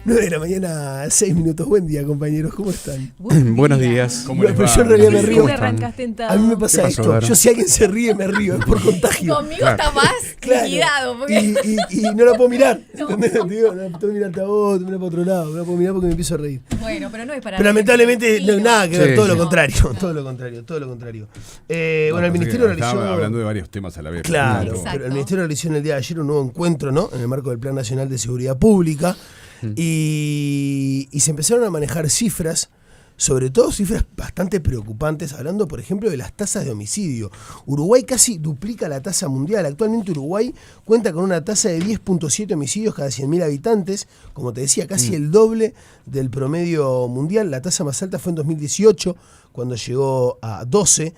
9 de la mañana, 6 minutos. Buen día, compañeros. ¿Cómo están? Buenos días. ¿Cómo les va? Yo en realidad me río. A mí me pasa esto. Daro? Yo si alguien se ríe, me río. Es por contagio. Conmigo está más liquidado. Porque... Y no la puedo mirar. ¿Entendés? Digo, no tengo que mirarte a vos, mirar para otro lado. No la puedo mirar porque me empiezo a reír. Bueno, pero no es para... Pero lamentablemente no hay nada que ver. Sí, todo lo sí. contrario. Todo lo contrario. Bueno, el Ministerio realizó... Estaba hablando de varios temas a la vez. Claro, Exacto. pero el Ministerio realizó en el día de ayer un nuevo encuentro, ¿no? En el marco del Plan Nacional de Seguridad Pública. Y se empezaron a manejar cifras, sobre todo cifras bastante preocupantes, hablando, por ejemplo, de las tasas de homicidio. Uruguay casi duplica la tasa mundial. Actualmente Uruguay cuenta con una tasa de 10.7 homicidios cada 100.000 habitantes. Como te decía, casi el doble del promedio mundial. La tasa más alta fue en 2018, cuando llegó a 12.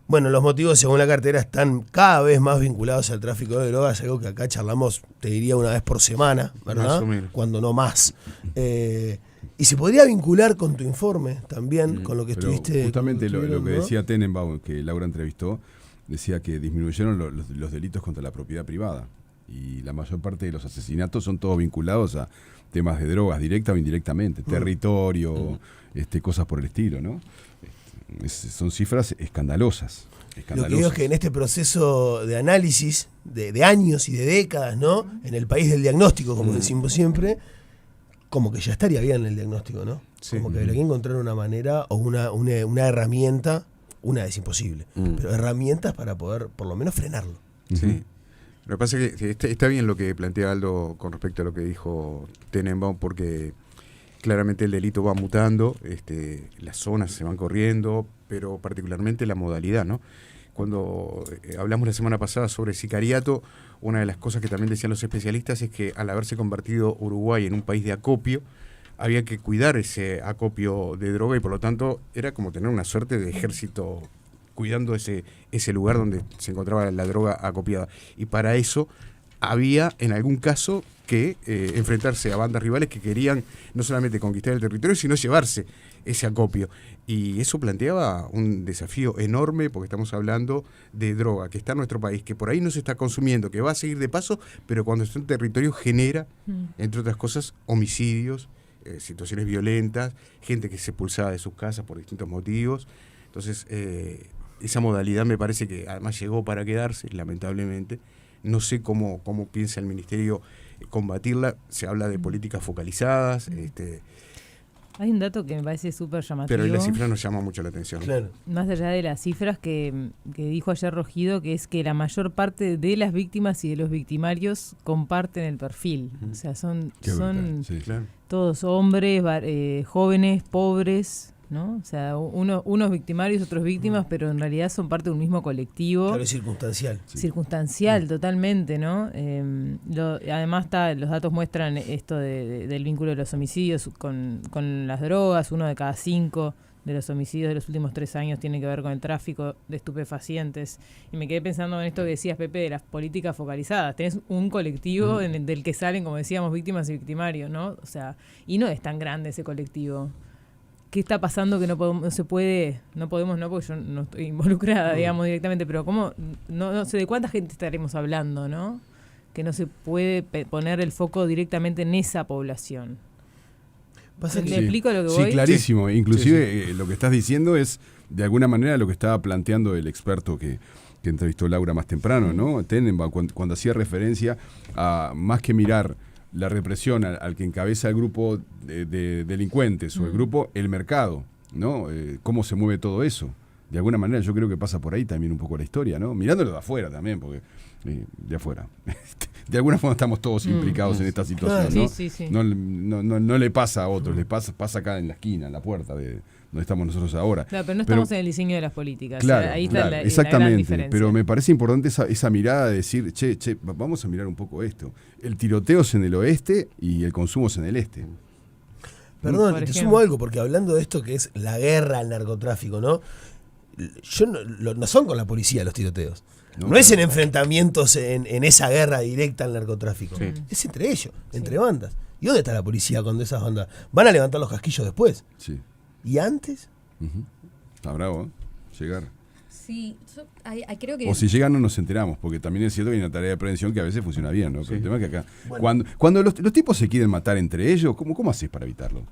Bueno, los motivos, según la cartera, están cada vez más vinculados al tráfico de drogas, algo que acá charlamos, te diría, una vez por semana, ¿verdad? Más o menos. Cuando no más. Y se podría vincular con tu informe también, con lo que Pero estuviste... justamente lo que ¿no? decía Tenenbaum, que Laura entrevistó, decía que disminuyeron los delitos contra la propiedad privada. Y la mayor parte de los asesinatos son todos vinculados a temas de drogas, directa o indirectamente, territorio, cosas por el estilo, ¿no? Son cifras escandalosas. Lo que digo es que en este proceso de análisis de años y de décadas, ¿no? En el país del diagnóstico, como decimos siempre, como que ya estaría bien el diagnóstico, ¿no? Sí. Como que habría que encontrar una manera o una herramienta, una es imposible, pero herramientas para poder por lo menos frenarlo. Sí. Lo que pasa es que está bien lo que plantea Aldo con respecto a lo que dijo Tenenbaum, porque claramente el delito va mutando, las zonas se van corriendo, pero particularmente la modalidad, ¿no? Cuando hablamos la semana pasada sobre sicariato, una de las cosas que también decían los especialistas es que al haberse convertido Uruguay en un país de acopio, había que cuidar ese acopio de droga y por lo tanto era como tener una suerte de ejército cuidando ese lugar donde se encontraba la droga acopiada. Y para eso había en algún caso que enfrentarse a bandas rivales que querían no solamente conquistar el territorio, sino llevarse ese acopio. Y eso planteaba un desafío enorme, porque estamos hablando de droga que está en nuestro país, que por ahí no se está consumiendo, que va a seguir de paso, pero cuando está en territorio genera, entre otras cosas, homicidios, situaciones violentas, gente que es expulsada de sus casas por distintos motivos. Entonces, esa modalidad me parece que además llegó para quedarse, lamentablemente. No sé cómo piensa el Ministerio combatirla. Se habla de políticas focalizadas. Hay un dato que me parece súper llamativo. Pero la cifra nos llama mucho la atención. Claro. Más allá de las cifras que dijo ayer Rogido, que es que la mayor parte de las víctimas y de los victimarios comparten el perfil. O sea, son Sí. Claro. todos hombres, jóvenes, pobres, ¿no? O sea, unos victimarios, otros víctimas, pero en realidad son parte de un mismo colectivo. Claro, es circunstancial. Circunstancial, totalmente, ¿no? Además los datos muestran esto del vínculo de los homicidios con las drogas. 1 de cada 5 de los homicidios de los últimos 3 años tiene que ver con el tráfico de estupefacientes. Y me quedé pensando en esto que decías, Pepe, de las políticas focalizadas. Tenés un colectivo del que salen, como decíamos, víctimas y victimarios, ¿no? O sea, y no es tan grande ese colectivo. ¿Qué está pasando que no podemos, porque yo no estoy involucrada, digamos, directamente, pero cómo, no sé de cuánta gente estaremos hablando, ¿no? Que no se puede poner el foco directamente en esa población. Pasa ¿Me que explico lo que voy? Sí, clarísimo. Sí. Inclusive lo que estás diciendo es, de alguna manera, lo que estaba planteando el experto que entrevistó Laura más temprano, ¿no? Tenenbaum, cuando hacía referencia a, más que mirar la represión al que encabeza el grupo de delincuentes o el mercado, ¿no? Cómo se mueve todo eso. De alguna manera yo creo que pasa por ahí también un poco la historia, ¿no? Mirándolo de afuera también, porque de afuera. De alguna forma estamos todos implicados en esta situación, Claro. ¿no? Sí. No le pasa a otros, pasa acá en la esquina, en la puerta de donde estamos nosotros ahora. Claro, pero no estamos en el diseño de las políticas. Claro, O sea, ahí está la exactamente, gran diferencia. pero me parece importante esa mirada de decir, che, vamos a mirar un poco esto. El tiroteo es en el oeste y el consumo es en el este. Perdón, Por te ejemplo. sumo algo, porque hablando de esto que es la guerra al narcotráfico, ¿no? No son con la policía los tiroteos. No es en enfrentamientos en esa guerra directa al narcotráfico. Sí. Es entre ellos, entre bandas. ¿Y dónde está la policía cuando esas bandas van a levantar los casquillos después? Sí. ¿Y antes? Está bravo, ¿eh? Llegar. Sí, creo que... O si llegan no nos enteramos, porque también es cierto que hay una tarea de prevención que a veces funciona bien, ¿no? Pero Sí. el tema es que acá, Bueno. cuando los tipos se quieren matar entre ellos, ¿cómo haces para evitarlo?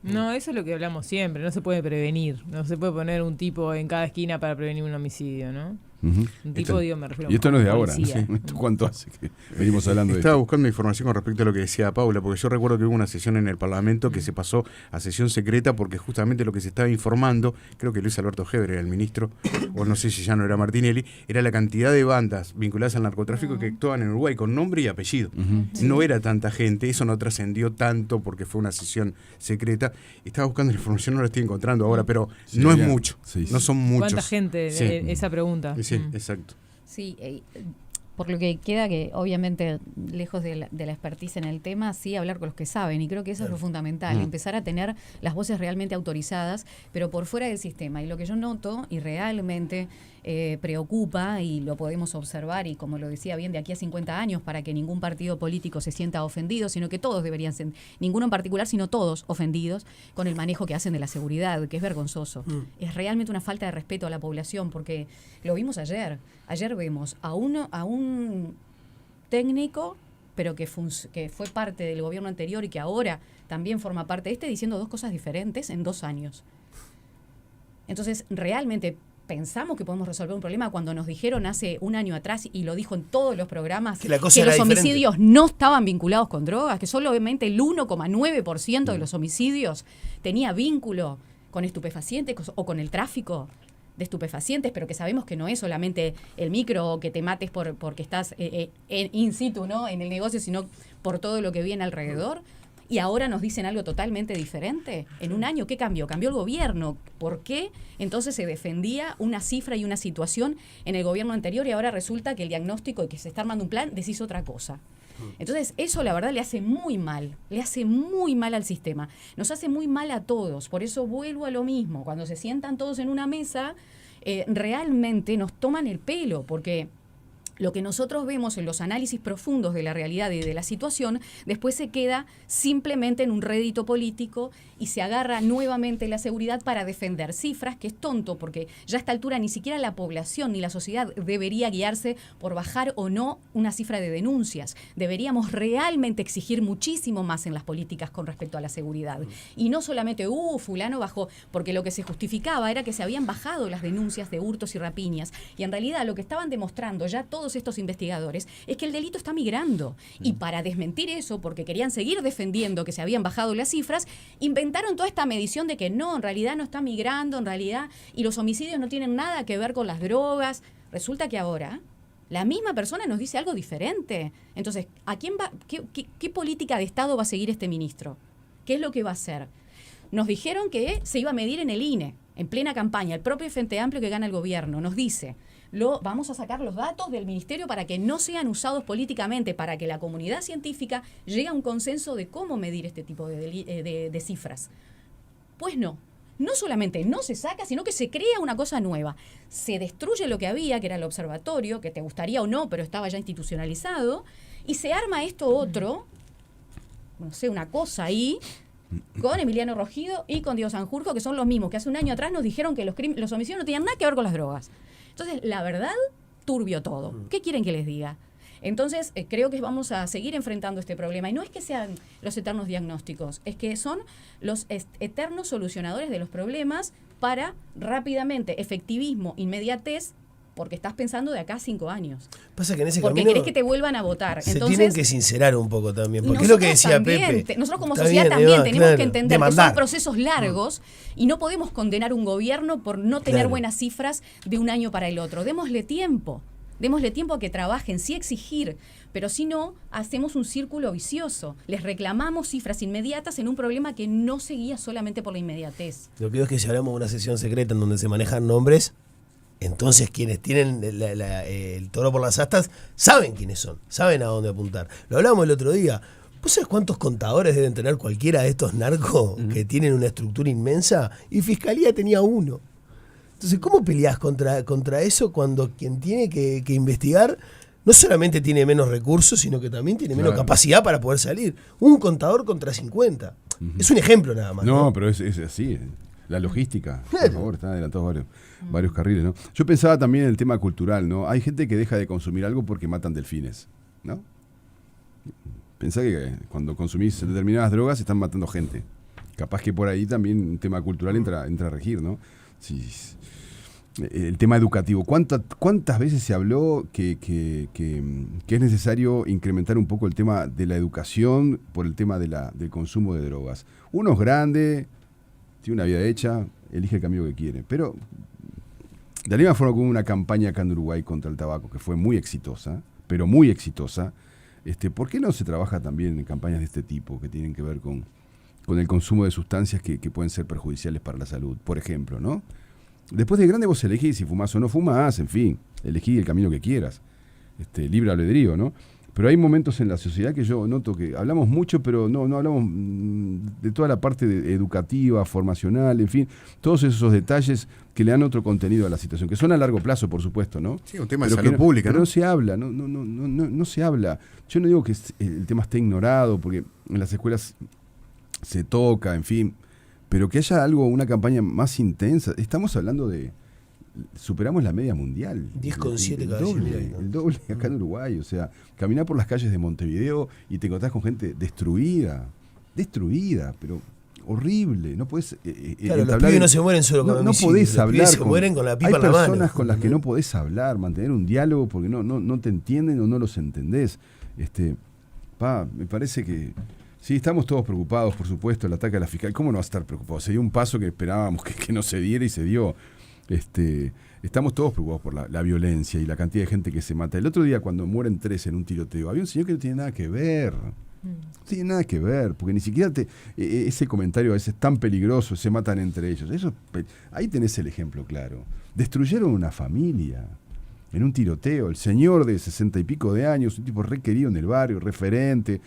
No, eso es lo que hablamos siempre, no se puede prevenir, no se puede poner un tipo en cada esquina para prevenir un homicidio, ¿no? Ujú. Un tipo, me refiero Y esto no es de a un ahora, ¿no? policía. ¿Esto cuánto hace que venimos hablando de Estaba esto? buscando información con respecto a lo que decía Paula, porque yo recuerdo que hubo una sesión en el Parlamento que se pasó a sesión secreta porque justamente lo que se estaba informando, creo que Luis Alberto Heber era el ministro, o no sé si ya no era Martinelli, era la cantidad de bandas vinculadas al narcotráfico que actuaban en Uruguay con nombre y apellido. No era tanta gente, eso no trascendió tanto porque fue una sesión secreta. Estaba buscando la información, no la estoy encontrando ahora, pero Sí, no es ya. mucho, Sí, no sí. son muchos. ¿Cuánta gente? Sí. Esa pregunta. Sí, Mm. exacto. Sí, por lo que queda que obviamente lejos de la expertise en el tema, sí hablar con los que saben, y creo que eso es lo fundamental, empezar a tener las voces realmente autorizadas, pero por fuera del sistema. Y lo que yo noto y realmente preocupa, y lo podemos observar, y como lo decía bien, de aquí a 50 años, para que ningún partido político se sienta ofendido, sino que todos deberían ser, ninguno en particular, sino todos ofendidos con el manejo que hacen de la seguridad, que es vergonzoso. Es realmente una falta de respeto a la población, porque lo vimos ayer. Ayer vemos a un técnico, pero que fue parte del gobierno anterior y que ahora también forma parte de diciendo dos cosas diferentes en 2 años. Entonces, realmente pensamos que podemos resolver un problema cuando nos dijeron hace un año atrás, y lo dijo en todos los programas, Que la cosa que era los diferente. homicidios no estaban vinculados con drogas, que solamente el 1,9% de los homicidios tenía vínculo con estupefacientes o con el tráfico de estupefacientes, pero que sabemos que no es solamente el micro, que te mates porque estás in situ, ¿no?, en el negocio, sino por todo lo que viene alrededor. Y ahora nos dicen algo totalmente diferente. En un año, ¿qué cambió? Cambió el gobierno. ¿Por qué entonces se defendía una cifra y una situación en el gobierno anterior y ahora resulta que el diagnóstico y que se está armando un plan decís otra cosa? Entonces, eso la verdad le hace muy mal al sistema. Nos hace muy mal a todos. Por eso vuelvo a lo mismo. Cuando se sientan todos en una mesa, realmente nos toman el pelo, porque lo que nosotros vemos en los análisis profundos de la realidad y de la situación, después se queda simplemente en un rédito político y se agarra nuevamente la seguridad para defender cifras, que es tonto, porque ya a esta altura ni siquiera la población ni la sociedad debería guiarse por bajar o no una cifra de denuncias. Deberíamos realmente exigir muchísimo más en las políticas con respecto a la seguridad. Y no solamente, fulano bajó, porque lo que se justificaba era que se habían bajado las denuncias de hurtos y rapiñas. Y en realidad lo que estaban demostrando ya todos estos investigadores es que el delito está migrando. Y para desmentir eso, porque querían seguir defendiendo que se habían bajado las cifras, inventaron toda esta medición de que no, en realidad no está migrando, en realidad, y los homicidios no tienen nada que ver con las drogas. Resulta que ahora la misma persona nos dice algo diferente. Entonces, ¿a quién va? ¿Qué política de Estado va a seguir este ministro? ¿Qué es lo que va a hacer? Nos dijeron que se iba a medir en el INE, en plena campaña. El propio Frente Amplio que gana el gobierno nos dice: vamos a sacar los datos del ministerio para que no sean usados políticamente, para que la comunidad científica llegue a un consenso de cómo medir este tipo de cifras. Pues no solamente no se saca, sino que se crea una cosa nueva. Se destruye lo que había, que era el observatorio, que te gustaría o no, pero estaba ya institucionalizado, y se arma esto otro, no sé, una cosa ahí, con Emiliano Rogido y con Diego Sanjurjo, que son los mismos que hace un año atrás nos dijeron que los homicidios no tenían nada que ver con las drogas. Entonces, la verdad, turbio todo. ¿Qué quieren que les diga? Entonces, creo que vamos a seguir enfrentando este problema. Y no es que sean los eternos diagnósticos, es que son los eternos solucionadores de los problemas para rápidamente, efectivismo, inmediatez, porque estás pensando de acá a 5 años. Pasa que en ese porque camino querés que te vuelvan a votar. se Entonces, tienen que sincerar un poco también, porque es lo que decía también, Pepe. nosotros como Está sociedad bien, también Eva, tenemos claro, que entender que demandar. son procesos largos y no podemos condenar un gobierno por no tener Claro. buenas cifras de un año para el otro. Démosle tiempo a que trabajen, sí exigir, pero si no, hacemos un círculo vicioso. Les reclamamos cifras inmediatas en un problema que no se guía solamente por la inmediatez. Lo que digo es que si hablamos de una sesión secreta en donde se manejan nombres, entonces quienes tienen el toro por las astas saben quiénes son, saben a dónde apuntar. Lo hablamos el otro día. ¿Vos sabés cuántos contadores deben tener cualquiera de estos narcos que tienen una estructura inmensa? Y Fiscalía tenía 1. Entonces, ¿cómo peleás contra eso cuando quien tiene que investigar no solamente tiene menos recursos, sino que también tiene menos Claro. capacidad para poder salir? Un contador contra 50. Es un ejemplo nada más. No, pero es así. La logística, por favor, están adelantados varios carriles, ¿no? Yo pensaba también en el tema cultural, ¿no? Hay gente que deja de consumir algo porque matan delfines, ¿no? Pensá que cuando consumís determinadas drogas están matando gente. Capaz que por ahí también un tema cultural entra a regir, ¿no? Sí, el tema educativo. ¿Cuántas veces se habló que es necesario incrementar un poco el tema de la educación por el tema del consumo de drogas? Uno es grande, tiene una vida hecha, elige el camino que quiere. Pero de la misma forma como una campaña acá en Uruguay contra el tabaco, que fue muy exitosa, pero muy exitosa, ¿por qué no se trabaja también en campañas de este tipo que tienen que ver con el consumo de sustancias que pueden ser perjudiciales para la salud, por ejemplo, ¿no? Después de grande vos elegís si fumás o no fumás, en fin, elegí el camino que quieras, libre albedrío, ¿no? Pero hay momentos en la sociedad que yo noto que hablamos mucho, pero no hablamos de toda la parte educativa, formacional, en fin, todos esos detalles que le dan otro contenido a la situación, que son a largo plazo, por supuesto, ¿no? Sí, un tema pero de salud pública, pero ¿no? no se habla, no se habla. Yo no digo que el tema esté ignorado, porque en las escuelas se toca, en fin, pero que haya una campaña más intensa. Estamos hablando superamos la media mundial. 10,7 cada el doble acá en Uruguay. O sea, caminar por las calles de Montevideo y te encontrás con gente destruida, pero horrible. No podés claro, los pibes no se mueren solo con no podés hablar. Se mueren con la pipa en la mano. Hay mano. personas con las que no podés hablar, mantener un diálogo porque no te entienden o no los entendés. Me parece que sí, estamos todos preocupados, por supuesto, el ataque a la fiscal. ¿Cómo no va a estar preocupado? Se dio un paso que esperábamos que no se diera y se dio. Estamos todos preocupados por la violencia y la cantidad de gente que se mata. El otro día, cuando mueren 3 en un tiroteo, había un señor que no tiene nada que ver. No tiene nada que ver, porque ni siquiera ese comentario a veces tan peligroso, se matan entre ellos. Ahí tenés el ejemplo claro. Destruyeron una familia en un tiroteo. El señor de 60 y pico de años, un tipo requerido en el barrio, referente,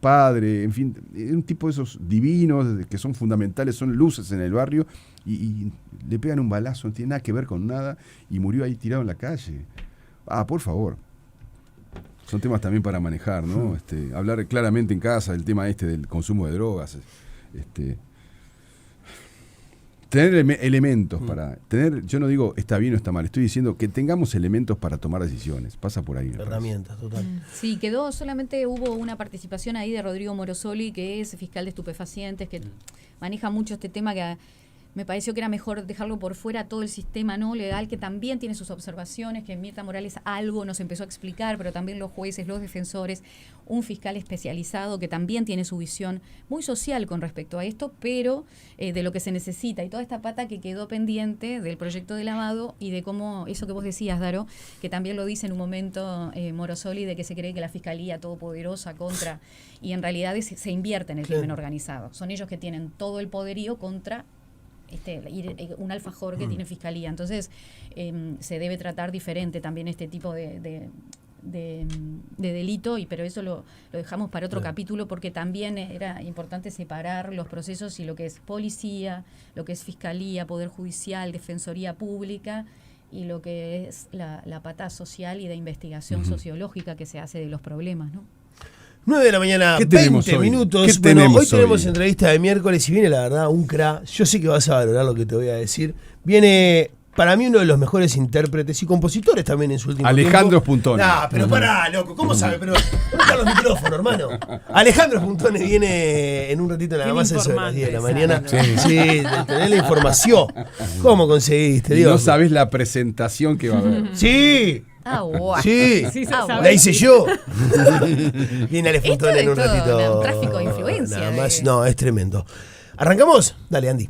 padre, en fin, un tipo de esos divinos que son fundamentales, son luces en el barrio, y le pegan un balazo, no tiene nada que ver con nada, y murió ahí tirado en la calle. Por favor. Son temas también para manejar, ¿no? Hablar claramente en casa del tema del consumo de drogas. Tener elementos para tener, yo no digo está bien o está mal, estoy diciendo que tengamos elementos para tomar decisiones. Pasa por ahí. Herramientas, total. Sí, solamente hubo una participación ahí de Rodrigo Morosoli, que es fiscal de estupefacientes, que maneja mucho este tema, que me pareció que era mejor dejarlo por fuera todo el sistema no legal, que también tiene sus observaciones, que Mirta Morales algo nos empezó a explicar, pero también los jueces, los defensores, un fiscal especializado que también tiene su visión muy social con respecto a esto, pero de lo que se necesita, y toda esta pata que quedó pendiente del proyecto de lavado y de cómo, eso que vos decías, Daro, que también lo dice en un momento Morosoli, de que se cree que la fiscalía todopoderosa contra, y en realidad se invierte en el crimen organizado. Son ellos que tienen todo el poderío contra un alfajor que tiene fiscalía. Entonces se debe tratar diferente también este tipo de delito, pero eso lo dejamos para otro capítulo, porque también era importante separar los procesos y lo que es policía, lo que es fiscalía, poder judicial, defensoría pública, y lo que es la pata social y de investigación sociológica que se hace de los problemas, ¿no? 9 de la mañana, 20 minutos. Hoy tenemos entrevista de miércoles y viene, la verdad, un crack. Yo sé que vas a valorar lo que te voy a decir. Viene, para mí, uno de los mejores intérpretes y compositores también en su último Alejandro tiempo. Spuntone. Pero pará, loco, ¿cómo sabe? Pero busca los micrófonos, hermano. Alejandro Spuntone viene en un ratito nada más, eso de las 10 de la mañana. Sí, de tener la información. ¿Cómo conseguiste, Dios? No sabés la presentación que va a haber. Sí. Guau. Sí, la hice yo. Viene Ale Spuntone en un ratito. Un tráfico de influencia. Nada más, no, es tremendo. ¿Arrancamos? Dale, Andy.